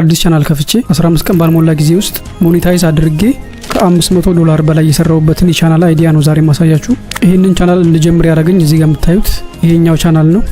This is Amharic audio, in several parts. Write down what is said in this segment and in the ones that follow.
አዲስ ቻናል ከፍቼ 15 ቀን ባልሞላ ጊዜ ውስጥ ሞኔታይዝ አድርጌ ከ$500 በላይ የሰራውበትን የቻናል አይዲያ ነው ዛሬ ማሳያችሁ። ይሄንን ቻናል እንድጀምር ያደረገኝ እዚህ ጋር የምታዩት ይሄኛው ቻናል ነው።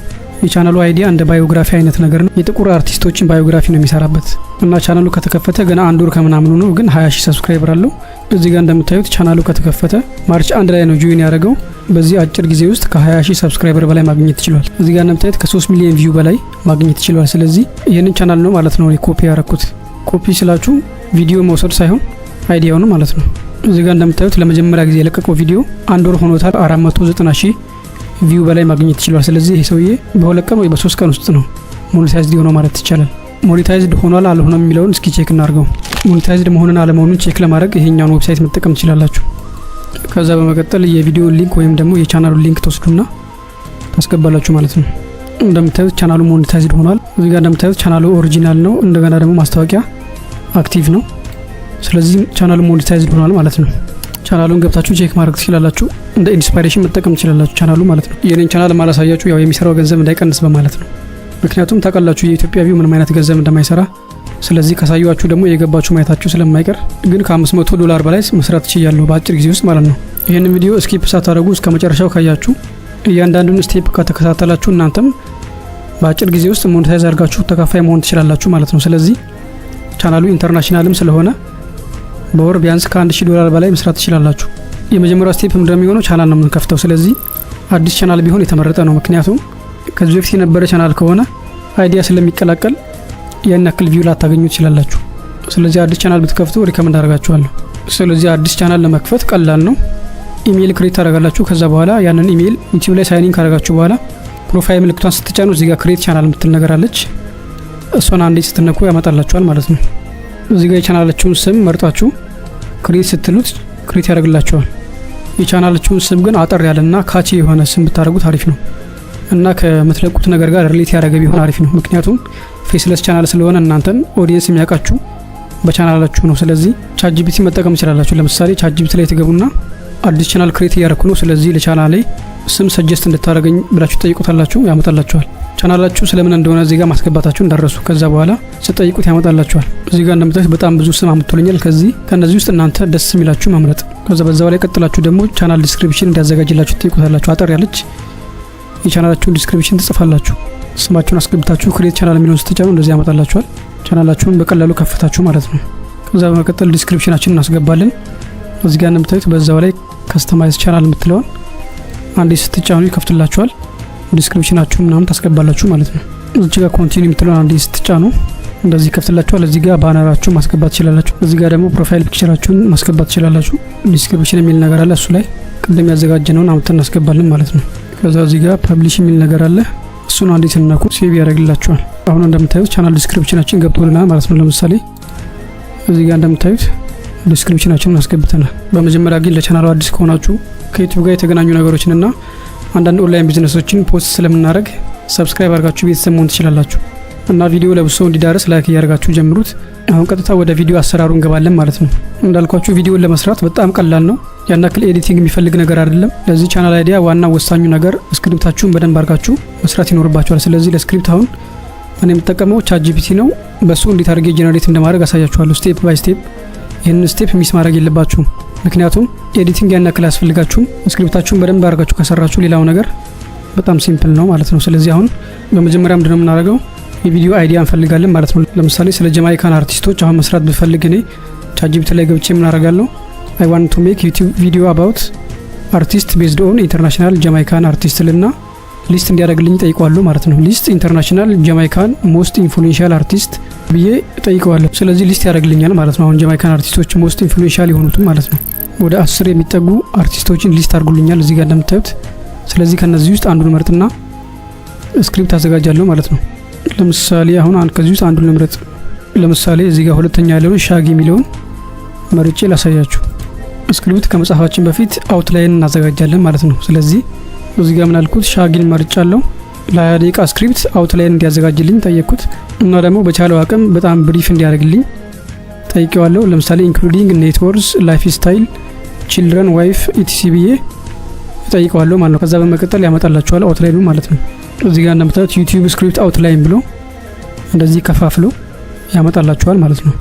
የቻናሉ አይዲያ እንደ ባዮግራፊ አይነት ነገር ነው። የጥቁር አርቲስቶችን ባዮግራፊ ነው የሚሰራበት እና ቻናሉ ከተከፈተ ገና 1 ወር ከምናምኑ ነው፣ ግን 20,000 ሰብስክራይበር አለው። እዚህ ጋር እንደምታዩት ቻናሉ ከተከፈተ ማርች 1 ላይ ነው ጆይን ያደረገው። በዚህ አጭር ጊዜ ውስጥ ከ20,000 ሰብስክራይበር በላይ ማግኘት ይችላል። እዚህ ጋር እንደምታዩት ከ3 ሚሊዮን ቪው በላይ ማግኘት ይችላል። ስለዚህ ይሄንን ቻናል ነው ማለት ነው ኮፒ ያደረኩት። ኮፒ ስላችሁ ቪዲዮ መውሰድ ሳይሆን አይዲያው ነው ማለት ነው። እዚህ ጋር እንደምታዩት ለመጀመሪያ ጊዜ የለቀቀው ቪዲዮ 1 ወር ሆኖታል። 490,000 ቪው በላይ ማግኘት ይችላል። ስለዚህ ይሄ ሰውዬ በ2 ቀን ወይ በ3 ቀን ውስጥ ነው ሞኔታይዝድ ሆኖ ማለት ይቻላል። ሞኔታይዝድ ሆኗል አልሆነም የሚለውን እስኪ ቼክ እናድርገው። ሞኔታይዝድ መሆኑን አለመሆኑን ቼክ ለማድረግ ይሄኛውን ዌብሳይት መጠቀም ትችላላችሁ። ከዛ በመቀጠል የቪዲዮ ሊንክ ወይም ደግሞ የቻናሉን ሊንክ ተወስዱና ታስገባላችሁ ማለት ነው። እንደምታዩት ቻናሉ ሞኔታይዝድ ሆኗል። እዚህ ጋር እንደምታዩት ቻናሉ ኦሪጂናል ነው፣ እንደገና ደግሞ ማስታወቂያ አክቲቭ ነው። ስለዚህ ቻናሉ ሞኔታይዝድ ሆኗል ማለት ነው። ቻናሉን ገብታችሁ ቼክ ማድረግ ትችላላችሁ። እንደ ኢንስፓይሬሽን መጠቀም ትችላላችሁ ቻናሉ ማለት ነው። የኔን ቻናል ማላሳያችሁ ያው የሚሰራው ገንዘብ እንዳይቀንስ በማለት ነው። ምክንያቱም ታውቃላችሁ የኢትዮጵያ ቪው ምንም አይነት ገንዘብ እንደማይሰራ። ስለዚህ ካሳያችሁ ደግሞ የገባችሁ ማየታችሁ ስለማይቀር ግን ከ$500 በላይ መስራት ትችያለሁ በአጭር ጊዜ ውስጥ ማለት ነው። ይህንን ቪዲዮ ስኪፕ ሳታደርጉ እስከ መጨረሻው ካያችሁ እያንዳንዱን ስቴፕ ከተከታተላችሁ እናንተም በአጭር ጊዜ ውስጥ ሞኔታይዝ አድርጋችሁ ተካፋይ መሆን ትችላላችሁ ማለት ነው። ስለዚህ ቻናሉ ኢንተርናሽናልም ስለሆነ በወር ቢያንስ ከ$1,000 በላይ መስራት ትችላላችሁ። የመጀመሪያው ስቴፕ እንደሚሆነው ቻናል ነው የምንከፍተው። ስለዚህ አዲስ ቻናል ቢሆን የተመረጠ ነው። ምክንያቱም ከዚህ በፊት የነበረ ቻናል ከሆነ አይዲያ ስለሚቀላቀል ያን ያክል ቪው ላታገኙ ትችላላችሁ። ስለዚህ አዲስ ቻናል ብትከፍቱ ሪከመንድ አደርጋችኋለሁ። ስለዚህ አዲስ ቻናል ለመክፈት ቀላል ነው። ኢሜል ክሬት ታደርጋላችሁ። ከዛ በኋላ ያንን ኢሜል ዩቲዩብ ላይ ሳይን ኢን ካደረጋችሁ በኋላ ፕሮፋይል ምልክቷን ስትጫኑ እዚህ ጋር ክሬት ቻናል የምትል ነገር አለች። እሷን አንዴ ስትነኩ ያመጣላችኋል ማለት ነው። እዚህ ጋር የቻናላችሁን ስም መርጣችሁ ክሬት ስትሉት ክሬት ያደርግላችኋል። የቻናላችሁን ስም ግን አጠር ያለና ካቺ የሆነ ስም ብታደርጉት አሪፍ ነው እና ከምትለቁት ነገር ጋር ሪሌት ያደረገ ቢሆን አሪፍ ነው። ምክንያቱም ፌስለስ ቻናል ስለሆነ እናንተን ኦዲየንስ የሚያውቃችሁ በቻናላችሁ ነው። ስለዚህ ቻትጂፒቲ መጠቀም ትችላላችሁ። ለምሳሌ ቻትጂፒቲ ላይ ትገቡና አዲስ ቻናል ክሬት እያደረኩ ነው፣ ስለዚህ ለቻናሌ ስም ሰጀስት እንድታደርገኝ ብላችሁ ጠይቁታላችሁ፣ ያመጣላችኋል። ቻናላችሁ ስለምን እንደሆነ እዚህ ጋር ማስገባታችሁ እንዳረሱ። ከዛ በኋላ ስጠይቁት ያመጣላችኋል። እዚህ ጋር እንደምታዩት በጣም ብዙ ስም አምጥቶልኛል። ከነዚህ ውስጥ እናንተ ደስ የሚላችሁ መምረጥ። ከዛ በዛው ላይ ቀጥላችሁ ደግሞ ቻናል ዲስክሪፕሽን እንዲያዘጋጅላችሁ ትጠይቁታላችሁ። አጠር ያለች የቻናላችሁን ዲስክሪፕሽን ትጽፋላችሁ። ስማችሁን አስገብታችሁ ክሬት ቻናል የሚለውን ስትጫኑ እንደዚህ ያመጣላችኋል። ቻናላችሁን በቀላሉ ከፍታችሁ ማለት ነው። ከዛ በመቀጠል ዲስክሪፕሽናችንን እናስገባለን። እዚህ ጋር እንደምታዩት በዛው ላይ ከስተማይዝ ቻናል የምትለውን አንዴ ስትጫኑ ይከፍትላችኋል። ዲስክሪፕሽናችሁን ምናምን ታስገባላችሁ ማለት ነው። እዚህ ጋር ኮንቲኒው የምትለውን አንዴ ስትጫኑ እንደዚህ ይከፍትላችኋል። እዚህ ጋር ባነራችሁ ማስገባት ትችላላችሁ። እዚህ ጋር ደግሞ ፕሮፋይል ፒክቸራችሁን ማስገባት ትችላላችሁ። ዲስክሪፕሽን የሚል ነገር አለ። እሱ ላይ ቅድም ያዘጋጀነውን አምጥተን እናስገባለን ማለት ነው። ከዛ እዚህ ጋር ፐብሊሽ የሚል ነገር አለ። እሱን አንዴ ስንነኩ ሴቭ ያደርግላችኋል። አሁን እንደምታዩት ቻናል ዲስክሪፕሽናችን ገብቶልናል ማለት ነው። ለምሳሌ እዚህ ጋር እንደምታዩት ዲስክሪፕሽናችንን አስገብተናል። በመጀመሪያ ግን ለቻናሉ አዲስ ከሆናችሁ ከዩቲዩብ ጋር የተገናኙ ነገሮችንና አንዳንድ ኦንላይን ቢዝነሶችን ፖስት ስለምናደርግ ሰብስክራይብ አድርጋችሁ ቤተሰብ መሆን ትችላላችሁ እና ቪዲዮ ለብዙ ሰው እንዲዳረስ ላይክ እያደርጋችሁ ጀምሩት። አሁን ቀጥታ ወደ ቪዲዮ አሰራሩ እንገባለን ማለት ነው። እንዳልኳችሁ ቪዲዮን ለመስራት በጣም ቀላል ነው። ያን ያክል ኤዲቲንግ የሚፈልግ ነገር አይደለም። ለዚህ ቻናል አይዲያ ዋና ወሳኙ ነገር ስክሪፕታችሁን በደንብ አድርጋችሁ መስራት ይኖርባችኋል። ስለዚህ ለስክሪፕት አሁን እኔ የምጠቀመው ቻትጂፒቲ ነው። በሱ እንዴት አድርጌ ጄነሬት እንደማድረግ አሳያችኋለሁ ስቴፕ ባይ ስቴፕ። ይህንን ስቴፕ ሚስ ማድረግ የለባችሁም፣ ምክንያቱም ኤዲቲንግ ያን ያክል አያስፈልጋችሁም። ስክሪፕታችሁን በደንብ አድርጋችሁ ከሰራችሁ ሌላው ነገር በጣም ሲምፕል ነው ማለት ነው። ስለዚህ አሁን በመጀመሪያ ምንድነው የምናደርገው የቪዲዮ አይዲያ እንፈልጋለን ማለት ነው። ለምሳሌ ስለ ጀማይካን አርቲስቶች አሁን መስራት ብፈልግ እኔ ቻትጂፒቲ ላይ ገብቼ ምን አደርጋለሁ I want to make YouTube video about artist based on international Jamaican artist ልና ሊስት እንዲያደርግልኝ ጠይቀዋለሁ ማለት ነው። ሊስት ኢንተርናሽናል ጃማይካን ሞስት ኢንፍሉዌንሻል አርቲስት ብዬ ጠይቀዋለሁ። ስለዚህ ሊስት ያደርግልኛል ማለት ነው። አሁን ጃማይካን አርቲስቶች ሞስት ኢንፍሉዌንሻል የሆኑት ማለት ነው ወደ 10 የሚጠጉ አርቲስቶችን ሊስት አድርጉልኛል እዚህ ጋር እንደምታዩት። ስለዚህ ከነዚህ ውስጥ አንዱን መርጥና ስክሪፕት አዘጋጃለሁ ማለት ነው። ለምሳሌ አሁን ከዚህ ውስጥ አንዱን ልምረጥ። ለምሳሌ እዚህ ጋር ሁለተኛ ያለውን ሻጊ የሚለውን መርጬ ላሳያችሁ። ስክሪፕት ከመጻፋችን በፊት አውትላይን እናዘጋጃለን ማለት ነው። ስለዚህ እዚህ ጋር ምን አልኩት ሻጊን መርጫለሁ። ለ20 ደቂቃ ስክሪፕት አውትላይን እንዲያዘጋጅልኝ ጠየቅኩት እና ደግሞ በቻለው አቅም በጣም ብሪፍ እንዲያደርግልኝ ጠይቄዋለሁ። ለምሳሌ ኢንክሉዲንግ ኔትወርክስ ላይፍ ስታይል ቺልድረን ዋይፍ ኢቲሲ ብዬ ጠይቀዋለሁ ማለት ነው። ከዛ በመቀጠል ያመጣላችኋል አውትላይኑ ማለት ነው። እዚህ ጋር እንደምታዩት ዩቲዩብ ስክሪፕት አውትላይን ብሎ እንደዚህ ከፋፍሎ ያመጣላችኋል ማለት ነው።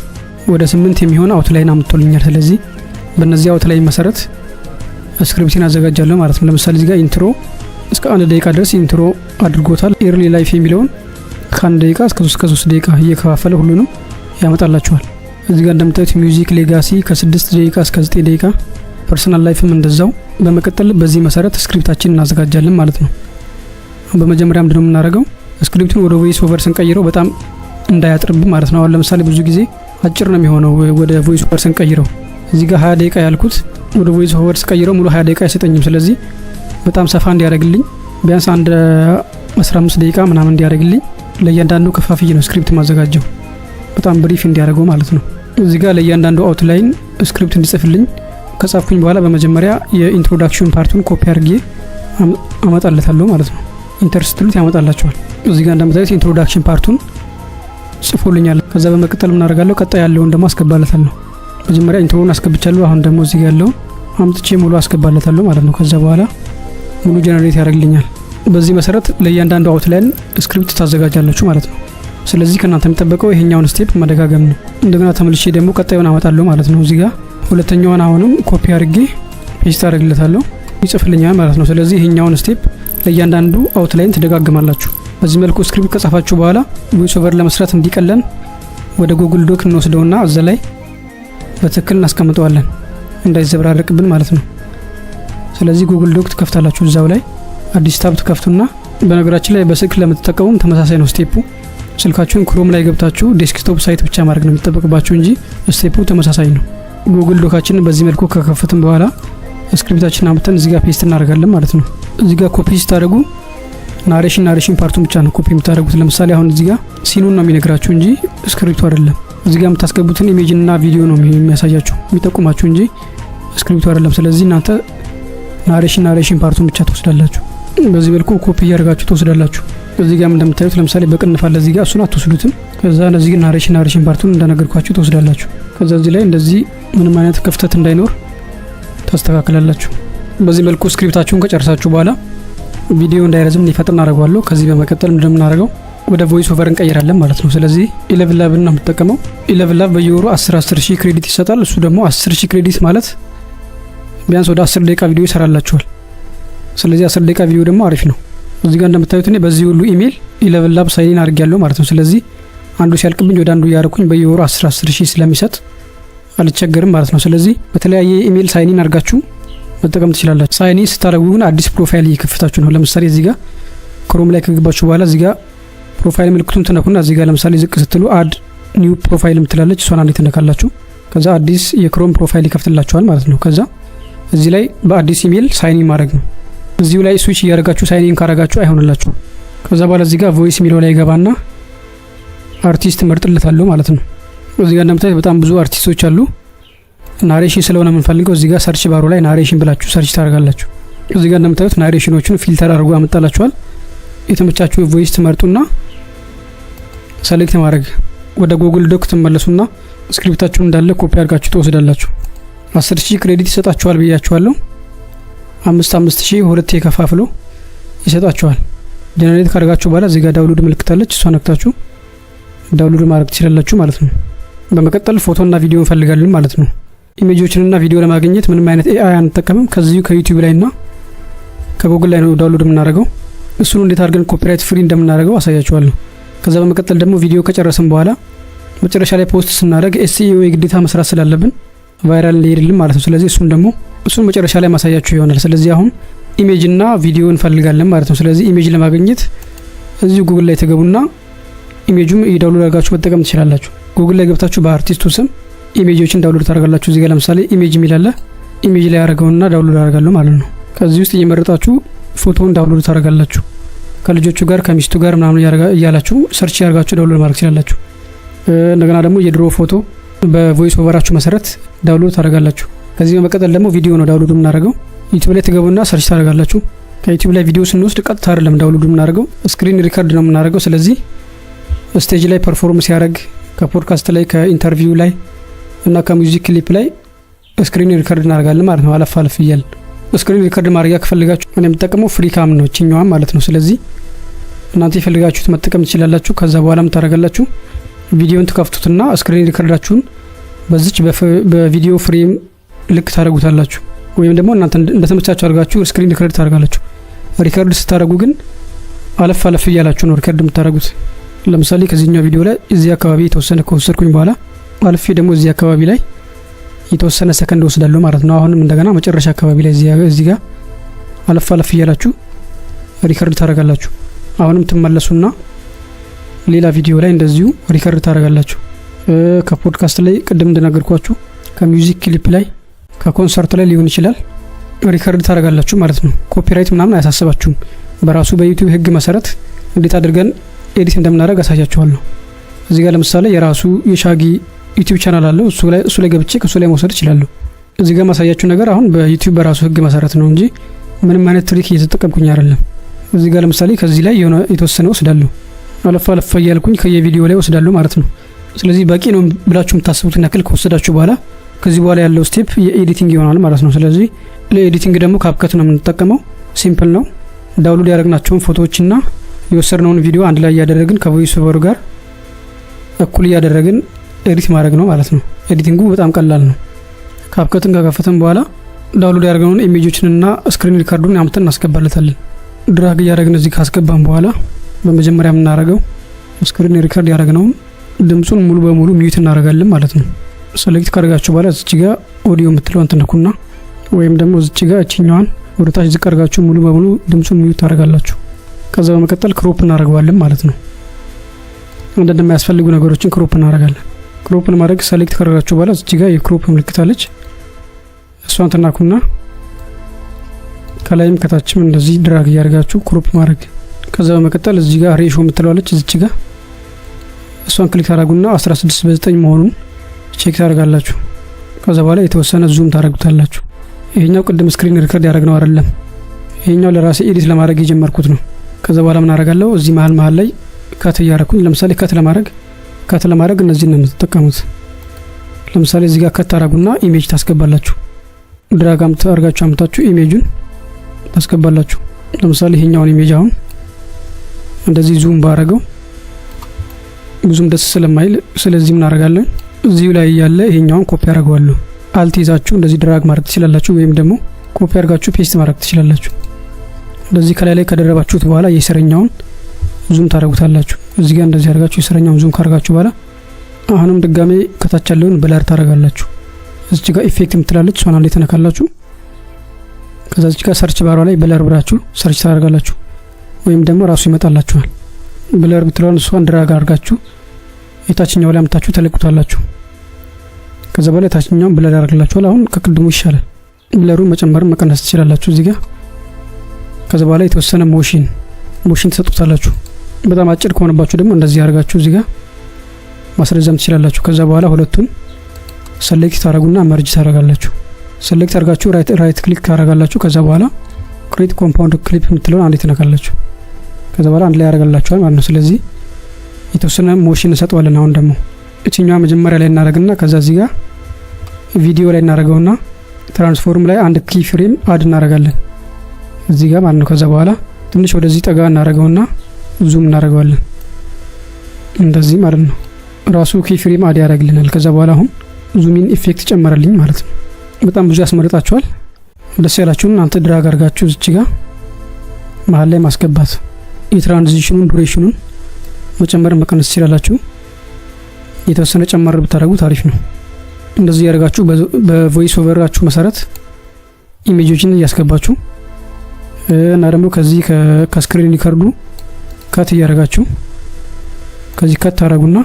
ወደ 8 የሚሆን አውትላይን አምጥቶልኛል። ስለዚህ በእነዚህ አውትላይን መሰረት ስክሪፕቲን አዘጋጃለሁ ማለት ነው። ለምሳሌ እዚህ ጋር ኢንትሮ እስከ 1 ደቂቃ ድረስ ኢንትሮ አድርጎታል። ኤርሊ ላይፍ የሚለውን ከ1 ደቂቃ እስከ 3 ደቂቃ እየከፋፈለ ሁሉንም ያመጣላችኋል። እዚህ ጋር እንደምታዩት ሚውዚክ ሌጋሲ ከ6 ደቂቃ እስከ 9 ደቂቃ፣ ፐርሰናል ላይፍም እንደዛው። በመቀጠል በዚህ መሰረት ስክሪፕታችንን እናዘጋጃለን ማለት ነው። በመጀመሪያ ምንድነው የምናደርገው? ስክሪፕቱን ወደ ቮይስ ኦቨር ስንቀይረው በጣም እንዳያጥርብን ማለት ነው። አሁን ለምሳሌ ብዙ ጊዜ አጭር ነው የሚሆነው ወደ ቮይስ ኦቨር ስንቀይረው። እዚህ ጋር 20 ደቂቃ ያልኩት ወደ ቮይስ ኦቨር ስቀይረው ሙሉ 20 ደቂቃ አይሰጠኝም። ስለዚህ በጣም ሰፋ እንዲያደርግልኝ ቢያንስ አንድ 15 ደቂቃ ምናምን እንዲያደርግልኝ ለእያንዳንዱ ከፋፍዬ ነው ስክሪፕት ማዘጋጀው፣ በጣም ብሪፍ እንዲያደርገው ማለት ነው። እዚህ ጋር ለእያንዳንዱ አውትላይን ስክሪፕት እንዲጽፍልኝ ከጻፍኩኝ በኋላ በመጀመሪያ የኢንትሮዳክሽን ፓርቱን ኮፒ አድርጌ አመጣለታለሁ ማለት ነው። ኢንተር ስትሉት ያመጣላችኋል። እዚህ ጋር እንደምታዩት ኢንትሮዳክሽን ፓርቱን ጽፎልኛል። ከዛ በመቀጠል ምን አደርጋለሁ? ቀጣይ ያለውን ደግሞ አስገባለታለሁ። መጀመሪያ ኢንትሮውን አስገብቻለሁ። አሁን ደግሞ እዚህ ጋር ያለውን አምጥቼ ሙሉ አስገባለታለሁ ማለት ነው። ከዛ በኋላ ሙሉ ጀነሬት ያደርግልኛል። በዚህ መሰረት ለእያንዳንዱ አውትላይን ስክሪፕት ታዘጋጃላችሁ ማለት ነው። ስለዚህ ከእናንተ የሚጠበቀው ይሄኛውን ስቴፕ መደጋገም ነው። እንደገና ተመልሼ ደግሞ ቀጣዩን አመጣለሁ ማለት ነው። እዚህ ጋር ሁለተኛውን አሁንም ኮፒ አድርጌ ፔስት አደርግለታለሁ፣ ይጽፍልኛል ማለት ነው። ስለዚህ ይሄኛውን ስቴፕ ለእያንዳንዱ አውትላይን ትደጋግማላችሁ። በዚህ መልኩ ስክሪፕት ከጻፋችሁ በኋላ ቮይስ ኦቨር ለመስራት እንዲቀለን ወደ ጉግል ዶክ እንወስደውና እዛ ላይ በትክክል እናስቀምጠዋለን እንዳይዘበራረቅብን ማለት ነው። ስለዚህ ጉግል ዶክ ትከፍታላችሁ። እዛው ላይ አዲስ ታብ ትከፍቱና በነገራችን ላይ በስልክ ለምትጠቀሙም ተመሳሳይ ነው ስቴፑ። ስልካችሁን ክሮም ላይ ገብታችሁ ዴስክቶፕ ሳይት ብቻ ማድረግ ነው የሚጠበቅባችሁ እንጂ ስቴፑ ተመሳሳይ ነው። ጉግል ዶካችንን በዚህ መልኩ ከከፈትን በኋላ ስክሪፕታችንን አምጥተን እዚህ ጋር ፔስት እናደርጋለን ማለት ነው። እዚህ ጋር ኮፒ ስታደርጉ ናሬሽን ፓርቱን ብቻ ነው ኮፒ የምታደርጉት። ለምሳሌ አሁን እዚህ ጋር ሲኑን ነው የሚነግራችሁ እንጂ ስክሪፕቱ አይደለም። እዚህ ጋር የምታስገቡትን ኢሜጅና ቪዲዮ ነው የሚያሳያችሁ የሚጠቁማችሁ እንጂ ስክሪፕቱ አይደለም። ስለዚህ እናንተ ናሬሽን ፓርቱን ብቻ ትወስዳላችሁ። በዚህ መልኩ ኮፒ እያደረጋችሁ ትወስዳላችሁ። እዚህ ጋር እንደምታዩት ለምሳሌ በቅንፍ አለ እዚህ ጋር፣ እሱን አትወስዱትም። ከዛ እነዚህ ግን ናሬሽን ፓርቱን እንደነገርኳችሁ ትወስዳላችሁ። ከዛ እዚህ ላይ እንደዚህ ምንም አይነት ክፍተት እንዳይኖር ታስተካክላላችሁ። በዚህ መልኩ ስክሪፕታችሁን ከጨረሳችሁ በኋላ ቪዲዮ እንዳይረዝም እንዲፈጥን አደርገዋለሁ። ከዚህ በመቀጠል ምንድነው የምናደርገው? ወደ ቮይስ ኦቨር እንቀይራለን ማለት ነው። ስለዚህ 11 ላብ ነው የምጠቀመው። 11 ላብ በየወሩ 10 ሺህ ክሬዲት ይሰጣል። እሱ ደግሞ 10 ሺህ ክሬዲት ማለት ቢያንስ ወደ 10 ደቂቃ ቪዲዮ ይሰራላችኋል። ስለዚህ 10 ደቂቃ ቪዲዮ ደግሞ አሪፍ ነው። እዚህ ጋር እንደምታዩት እኔ በዚህ ሁሉ ኢሜል 11 ላብ ሳይን አድርጌያለሁ ማለት ነው። ስለዚህ አንዱ ሲያልቅብኝ ወደ አንዱ እያደረኩኝ በየወሩ 10 ሺህ ስለሚሰጥ አልቸገርም ማለት ነው። ስለዚህ በተለያየ ኢሜል ሳይን አድርጋችሁ መጠቀም ትችላላችሁ። ሳይን ስታደርጉ ግን አዲስ ፕሮፋይል እየከፈታችሁ ነው። ለምሳሌ እዚህ ጋር ክሮም ላይ ከገባችሁ በኋላ እዚህ ጋር ፕሮፋይል ምልክቱን ትነኩና እዚህ ጋር ለምሳሌ ዝቅ ስትሉ አድ ኒው ፕሮፋይል ምትላለች፣ እሷን አንዴ ትነካላችሁ። ከዛ አዲስ የክሮም ፕሮፋይል ይከፍትላችኋል ማለት ነው። ከዛ እዚህ ላይ በአዲስ ኢሜል ሳይን ማድረግ ነው። እዚሁ ላይ ስዊች እያደረጋችሁ ሳይን ካረጋችሁ አይሆንላችሁ። ከዛ በኋላ እዚህ ጋር ቮይስ ሚለው ላይ ገባና አርቲስት መርጥለታለሁ ማለት ነው። እዚህ ጋር እንደምታዩት በጣም ብዙ አርቲስቶች አሉ። ናሬሽን ስለሆነ የምንፈልገው እዚህ ጋር ሰርች ባሩ ላይ ናሬሽን ብላችሁ ሰርች ታደርጋላችሁ። እዚህ ጋር እንደምታዩት ናሬሽኖቹን ፊልተር አድርጎ ያመጣላችኋል። የተመቻችሁ ቮይስ ትመርጡና ሰሌክት ማድረግ ወደ ጉግል ዶክ ትመለሱና ስክሪፕታችሁን እንዳለ ኮፒ አድርጋችሁ ትወስዳላችሁ። 10 ሺህ ክሬዲት ይሰጣችኋል ብያችኋለሁ። 5,000 ሁለቴ ከፋፍሎ ይሰጣችኋል። ጀነሬት ካደረጋችሁ በኋላ እዚህ ጋር ዳውንሎድ ምልክታለች፣ እሷ ነክታችሁ ዳውንሎድ ማድረግ ትችላላችሁ ማለት ነው። በመቀጠል ፎቶና ቪዲዮ እንፈልጋለን ማለት ነው። ኢሜጆችንና ቪዲዮ ለማግኘት ምንም አይነት ኤአይ አንጠቀምም። ከዚሁ ከዩቲዩብ ላይና ከጉግል ላይ ነው ዳውንሎድ የምናደርገው። እሱን እንዴት አድርገን ኮፒራይት ፍሪ እንደምናደርገው አሳያችኋለሁ። ከዛ በመቀጠል ደግሞ ቪዲዮ ከጨረስን በኋላ መጨረሻ ላይ ፖስት ስናደርግ ኤስኢኦ የግዴታ መስራት ስላለብን ቫይራል እንዲሄድልን ማለት ነው። ስለዚህ እሱን መጨረሻ ላይ ማሳያችሁ ይሆናል። ስለዚህ አሁን ኢሜጅና ቪዲዮ እንፈልጋለን ማለት ነው። ስለዚህ ኢሜጅ ለማግኘት እዚሁ ጉግል ላይ ተገቡና ኢሜጁም ዳውንሎድ አድርጋችሁ መጠቀም ትችላላችሁ። ጉግል ላይ ገብታችሁ በአርቲስቱ ስም ኢሜጆችን ዳውንሎድ ታደርጋላችሁ። እዚህ ጋር ለምሳሌ ኢሜጅ የሚላለ ኢሜጅ ላይ ያደርገውና ዳውንሎድ አደርጋለሁ ማለት ነው። ከዚህ ውስጥ እየመረጣችሁ ፎቶውን ዳውንሎድ ታደርጋላችሁ። ከልጆቹ ጋር ከሚስቱ ጋር ምናምን እያላችሁ ሰርች ያርጋችሁ ዳውንሎድ ማድረግ ትችላላችሁ። እንደገና ደግሞ የድሮ ፎቶ በቮይስ ኦቨራችሁ መሰረት ዳውንሎድ ታደርጋላችሁ። ከዚህ በመቀጠል ደግሞ ቪዲዮ ነው ዳውንሎድ የምናደርገው። ዩቲዩብ ላይ ትገቡና ሰርች ታደርጋላችሁ። ከዩቲዩብ ላይ ቪዲዮ ስንወስድ ቀጥታ አይደለም ዳውንሎድ የምናደርገው፣ ስክሪን ሪከርድ ነው የምናደርገው። ስለዚህ ስቴጅ ላይ ፐርፎርም ሲያደርግ ከፖድካስት ላይ ከኢንተርቪው ላይ እና ከሙዚክ ክሊፕ ላይ ስክሪን ሪከርድ እናደርጋለን ማለት ነው። አለፍ አለፍ እያል ስክሪን ሪከርድ ማድረጊያ ከፈልጋችሁ እኔ የምጠቀመው ፍሪካም ነው እኛዋን ማለት ነው። ስለዚህ እናንተ የፈልጋችሁት መጠቀም ትችላላችሁ። ከዛ በኋላ ምን ታደርጋላችሁ? ቪዲዮን ትከፍቱትና ስክሪን ሪከርዳችሁን በዚች በቪዲዮ ፍሬም ልክ ታደርጉታላችሁ። ወይም ደግሞ እናንተ እንደተመቻችሁ አድርጋችሁ ስክሪን ሪከርድ ታደርጋላችሁ። ሪከርድ ስታደርጉ ግን አለፍ አለፍ እያላችሁ ነው ሪከርድ የምታደርጉት። ለምሳሌ ከዚህኛው ቪዲዮ ላይ እዚህ አካባቢ የተወሰነ ከወሰድኩኝ በኋላ አልፌ ደግሞ እዚህ አካባቢ ላይ የተወሰነ ሰከንድ ወስዳለሁ ማለት ነው። አሁንም እንደገና መጨረሻ አካባቢ ላይ እዚህ ጋር አለፍ አለፍ እያላችሁ ሪከርድ ታደርጋላችሁ። አሁንም ትመለሱና ሌላ ቪዲዮ ላይ እንደዚሁ ሪከርድ ታደርጋላችሁ። ከፖድካስት ላይ ቅድም እንደነገርኳችሁ ከሚውዚክ ክሊፕ ላይ ከኮንሰርት ላይ ሊሆን ይችላል ሪከርድ ታደርጋላችሁ ማለት ነው። ኮፒራይት ምናምን አያሳስባችሁም። በራሱ በዩቲዩብ ህግ መሰረት እንዴት አድርገን ኤዲት እንደምናደርግ አሳያችኋለሁ። እዚህ ጋር ለምሳሌ የራሱ የሻጊ ዩቲዩብ ቻናል አለው። እሱ ላይ ገብቼ ከሱ ላይ መውሰድ እችላለሁ። እዚህ ጋር ማሳያችሁ ነገር አሁን በዩቲዩብ በራሱ ህግ መሰረት ነው እንጂ ምንም አይነት ትሪክ እየተጠቀምኩኝ አይደለም። እዚህ ጋር ለምሳሌ ከዚህ ላይ የሆነ የተወሰነ ወስዳለሁ። አለፋ አለፋ እያልኩኝ ከየቪዲዮ ላይ ወስዳለሁ ማለት ነው። ስለዚህ በቂ ነው ብላችሁ የምታስቡትን ያክል ከወሰዳችሁ በኋላ ከዚህ በኋላ ያለው ስቴፕ የኤዲቲንግ ይሆናል ማለት ነው። ስለዚህ ለኤዲቲንግ ደግሞ ካፕከት ነው የምንጠቀመው። ሲምፕል ነው። ዳውንሎድ ያደረግናቸውን ፎቶዎችና የወሰድነውን ቪዲዮ አንድ ላይ እያደረግን ከቮይስ ኦቨር ጋር እኩል እያደረግን ኤዲት ማድረግ ነው ማለት ነው። ኤዲቲንጉ በጣም ቀላል ነው። ካፕከትን ከከፈተን በኋላ ዳውንሎድ ያደረግነውን ኢሜጆችንና ስክሪን ሪካርዱን አምጥተን እናስገባለታለን። ድራግ እያደረግን እዚህ ካስገባን በኋላ በመጀመሪያ የምናደርገው ስክሪን ሪካርድ ያደረግነውን ድምጹን ሙሉ በሙሉ ሚዩት እናደርጋለን ማለት ነው። ሴሌክት ካደረጋችሁ በኋላ እዚች ጋር ኦዲዮ የምትለውን ትነኩና ወይም ደግሞ እዚች ጋር እቺኛዋን ወደ ታች ዝቅ አድርጋችሁ ሙሉ በሙሉ ድምጹን ሚዩት ታደርጋላችሁ። ከዛ በመቀጠል ክሮፕ እናደርገዋለን ማለት ነው። አንዳንድ የማያስፈልጉ ነገሮችን ክሮፕ እናደርጋለን። ክሮፕ ለማድረግ ሴሌክት ካደረጋችሁ በኋላ እዚች ጋር የክሮፕ ምልክት አለች። እሷን ትናኩና ከላይም ከታችም እንደዚህ ድራግ እያደረጋችሁ ክሮፕ ማድረግ። ከዛ በመቀጠል እዚህ ጋር ሬሾ የምትለዋለች እዚች ጋር እሷን ክሊክ ታደርጉና 16:9 መሆኑን ቼክ ታደርጋላችሁ። ከዛ በኋላ የተወሰነ ዙም ታደርጉታላችሁ። ይሄኛው ቅድም ስክሪን ሪከርድ ያደረግነው አይደለም። ይሄኛው ለራሴ ኤዲት ለማድረግ የጀመርኩት ነው። ከዛ በኋላ ምን አደርጋለሁ እዚህ መሀል ላይ ካት እያደረኩኝ ለምሳሌ ካት ለማድረግ እነዚህን ነው የምትጠቀሙት። ለምሳሌ እዚህ ጋር ካት ታደርጉና ኢሜጅ ታስገባላችሁ። ድራግ አድርጋችሁ አምጣችሁ ኢሜጁን ታስገባላችሁ። ለምሳሌ ይሄኛውን ኢሜጅ አሁን እንደዚህ ዙም ባረገው ብዙም ደስ ስለማይል ስለዚህ ምን አደርጋለሁ እዚሁ ላይ ያለ ይሄኛውን ኮፒ አደርገዋለሁ። አልት ይዛችሁ እንደዚህ ድራግ ማድረግ ትችላላችሁ፣ ወይም ደግሞ ኮፒ አድርጋችሁ ፔስት ማድረግ ትችላላችሁ። እንደዚህ ከላይ ላይ ከደረባችሁት በኋላ የሰረኛውን ዙም ታደርጉታላችሁ። እዚህ ጋር እንደዚህ አድርጋችሁ የሰረኛውን ዙም ካደረጋችሁ በኋላ አሁንም ድጋሜ ከታች ያለውን ብለር ታደርጋላችሁ። እዚህ ጋር ኢፌክት የምትላለች እሷን አንዴ ተነካላችሁ። ከዛ እዚህ ጋር ሰርች ባሯ ላይ ብለር ብላችሁ ሰርች ታደርጋላችሁ፣ ወይም ደግሞ ራሱ ይመጣላችኋል። ብለር ብትለውን እሷን ድራግ አድርጋችሁ የታችኛው ላይ አምጣችሁ ተለቁታላችሁ። ከዛ በኋላ የታችኛውን ብለር ያደርግላችኋል። አሁን ከቅድሙ ይሻላል። ብለሩን መጨመርም መቀነስ ትችላላችሁ እዚህ ጋር። ከዛ በኋላ የተወሰነ ሞሽን ተሰጡታላችሁ። በጣም አጭር ከሆነባችሁ ደግሞ እንደዚህ አድርጋችሁ እዚህ ጋር ማስረዘም ትችላላችሁ። ከዛ በኋላ ሁለቱን ሴሌክት ታደርጉና መርጅ ታደርጋላችሁ። ሴሌክት አድርጋችሁ ራይት ክሊክ ታደርጋላችሁ። ከዛ በኋላ ክሬት ኮምፓውንድ ክሊፕ የምትለውን አንዴ ትነካላችሁ። ከዛ በኋላ አንድ ላይ ያደርጋላችኋል ማለት ነው። ስለዚህ የተወሰነ ሞሽን እንሰጠዋለን። አሁን ደግሞ እቺኛዋ መጀመሪያ ላይ እናደርግና ከዛ እዚህ ጋር ቪዲዮ ላይ እናደርገውና ትራንስፎርም ላይ አንድ ኪ ፍሬም አድ እናደርጋለን እዚህ ጋር ማለት ነው። ከዛ በኋላ ትንሽ ወደዚህ ጠጋ እናደርገውና ዙም እናደርገዋለን እንደዚህ ማለት ነው። ራሱ ኪ ፍሬም አድ ያደርግልናል። ከዛ በኋላ አሁን ዙሚን ኢፌክት ጨመረልኝ ማለት ነው። በጣም ብዙ ያስመርጣችኋል። ደስ ያላችሁን እናንተ ድራግ አድርጋችሁ እዚህ ጋር መሀል ላይ ማስገባት፣ የትራንዚሽኑን ዱሬሽኑን መጨመር መቀነስ ትችላላችሁ። የተወሰነ ጨመር ብታደርጉት አሪፍ ነው። እንደዚህ ያደርጋችሁ በቮይስ ኦቨራችሁ መሰረት ኢሜጆችን እያስገባችሁ እና ደግሞ ከዚህ ከስክሪን ሪከርዱ ካት እያደረጋችሁ ከዚህ ካት ታደርጉና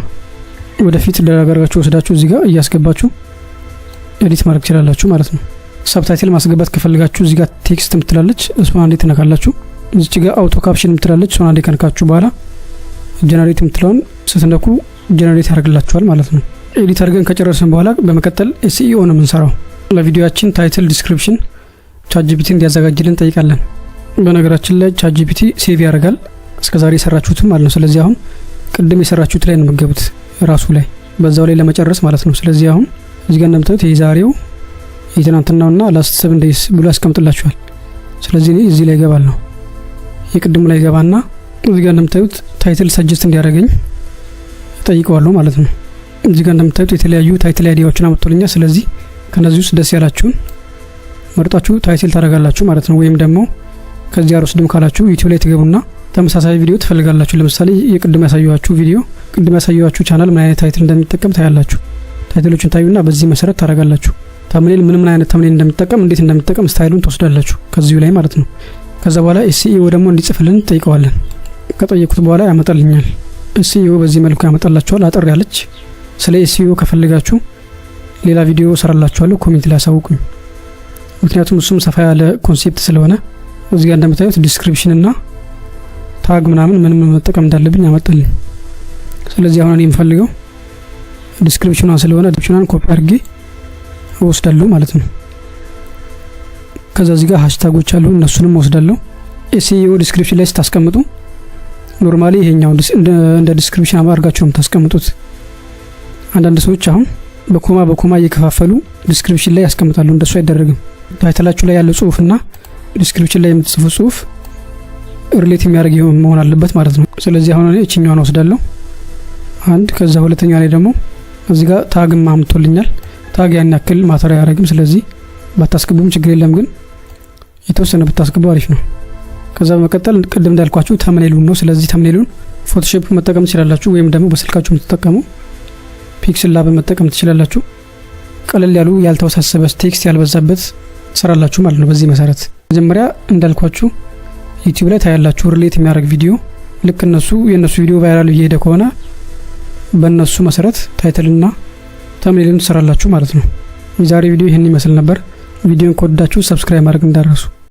ወደፊት ድራግ አድርጋችሁ ወስዳችሁ እዚህ ጋር እያስገባችሁ ኤዲት ማድረግ ትችላላችሁ ማለት ነው። ሰብታይትል ማስገባት ከፈልጋችሁ እዚህ ጋር ቴክስት ምትላለች እሷን አንዴ ተነካላችሁ። እዚህ ጋር አውቶ ካፕሽን ምትላለች እሷን አንዴ ከነካችሁ በኋላ ጀነሬት ምትለውን ስትነኩ ጀነሬት ያደርግላችኋል ማለት ነው። ኤዲት አድርገን ከጨረስን በኋላ በመቀጠል ኤስኢኦ ነው የምንሰራው። ለቪዲዮአችን ታይትል ዲስክሪፕሽን ቻትጂፒቲ እንዲያዘጋጅልን ጠይቃለን። በነገራችን ላይ ቻትጂፒቲ ሴቭ ያደርጋል እስከዛሬ የሰራችሁትም ማለት ነው። ስለዚህ አሁን ቅድም የሰራችሁት ላይ ነው የምትገቡት ራሱ ላይ በዛው ላይ ለመጨረስ ማለት ነው። ስለዚህ አሁን እዚህ ጋር እንደምታዩት የዛሬው የትናንትናውና ላስት 7 ዴይስ ብሎ ያስቀምጥላችኋል። ስለዚህ እኔ እዚህ ላይ ገባለሁ። የቅድሙ ላይ ገባና እዚህ ጋር እንደምታዩት ታይትል ሰጀስት እንዲያደርገኝ ጠይቀዋለሁ ማለት ነው። እዚህ ጋር እንደምታዩት የተለያዩ ታይትል አይዲያዎችን አመጥቶልኛል። ስለዚህ ከነዚህ ውስጥ ደስ ያላችሁን መርጣችሁ ታይትል ታደርጋላችሁ ማለት ነው። ወይም ደግሞ ከዚህ አልወስድም ካላችሁ ዩቲዩብ ላይ ትገቡና ተመሳሳይ ቪዲዮ ትፈልጋላችሁ። ለምሳሌ የቅድም ያሳየኋችሁ ቻናል ምን አይነት ታይትል እንደሚጠቀም ታያላችሁ። ታይትሎችን ታዩና በዚህ መሰረት ታደርጋላችሁ። ተምኔል ምን አይነት ተምኔል እንደሚጠቀም እንዴት እንደሚጠቀም ስታይሉን ትወስዳላችሁ ከዚሁ ላይ ማለት ነው። ከዛ በኋላ ኤስኢኦ ደግሞ እንዲጽፍልን ጠይቀዋለን። ከጠየቁት በኋላ ያመጣልኛል። ኤስኢኦ በዚህ መልኩ ያመጣላችኋል። አጠር ያለች ስለ ኤስኢኦ ከፈልጋችሁ ሌላ ቪዲዮ ሰራላችኋለሁ። ኮሜንት ላይ አሳውቁኝ። ምክንያቱም እሱም ሰፋ ያለ ኮንሴፕት ስለሆነ እዚህ ጋር እንደምታዩት ዲስክሪፕሽን እና ታግ ምን መጠቀም እንዳለብኝ ያመጣልኝ። ስለዚህ አሁን እኔ የምፈልገው ዲስክሪፕሽኗን ስለሆነ ዲስክሪፕሽኗን ኮፒ አድርጌ ወስዳለሁ ማለት ነው። ከዛ እዚህ ጋር ሃሽታጎች አሉ፣ እነሱንም ወስዳለሁ። ኤስኢኦ ዲስክሪፕሽን ላይ ስታስቀምጡ ኖርማሊ ይሄኛው እንደ ዲስክሪፕሽን አድርጋችሁ ነው የምታስቀምጡት። አንዳንድ ሰዎች አሁን በኮማ እየከፋፈሉ ዲስክሪፕሽን ላይ ያስቀምጣሉ። እንደሱ አይደረግም። ታይትላችሁ ላይ ያለው ጽሁፍና ዲስክሪፕሽን ላይ የምትጽፉት ጽሁፍ ሪሌት የሚያደርግ መሆን አለበት ማለት ነው። ስለዚህ አሁን እኔ እቺኛዋን ወስዳለሁ አንድ። ከዛ ሁለተኛው ላይ ደግሞ እዚህ ጋር ታግም አምጥቶልኛል። ታግ ያን ያክል ማተር አያደርግም። ስለዚህ ባታስገቡም ችግር የለም፣ ግን የተወሰነ ብታስገቡ አሪፍ ነው። ከዛ በመቀጠል ቅድም እንዳልኳችሁ ተምኔሉን ነው። ስለዚህ ተምኔሉን ፎቶሾፕ መጠቀም ትችላላችሁ፣ ወይም ደግሞ በስልካችሁ የምትጠቀሙ ፒክስል ላብ መጠቀም ትችላላችሁ። ቀለል ያሉ ያልተወሳሰበ ቴክስት ያልበዛበት ሰራላችሁ ማለት ነው። በዚህ መሰረት መጀመሪያ እንዳልኳችሁ ዩቲዩብ ላይ ታያላችሁ ሪሌት የሚያደርግ ቪዲዮ። ልክ የነሱ ቪዲዮ ቫይራል እየሄደ ከሆነ በእነሱ መሰረት ታይትልና ተምኔልን ትሰራላችሁ ማለት ነው። የዛሬ ቪዲዮ ይህን ይመስል ነበር። ቪዲዮን ከወደዳችሁ ሰብስክራይብ ማድረግ እንዳትረሱ።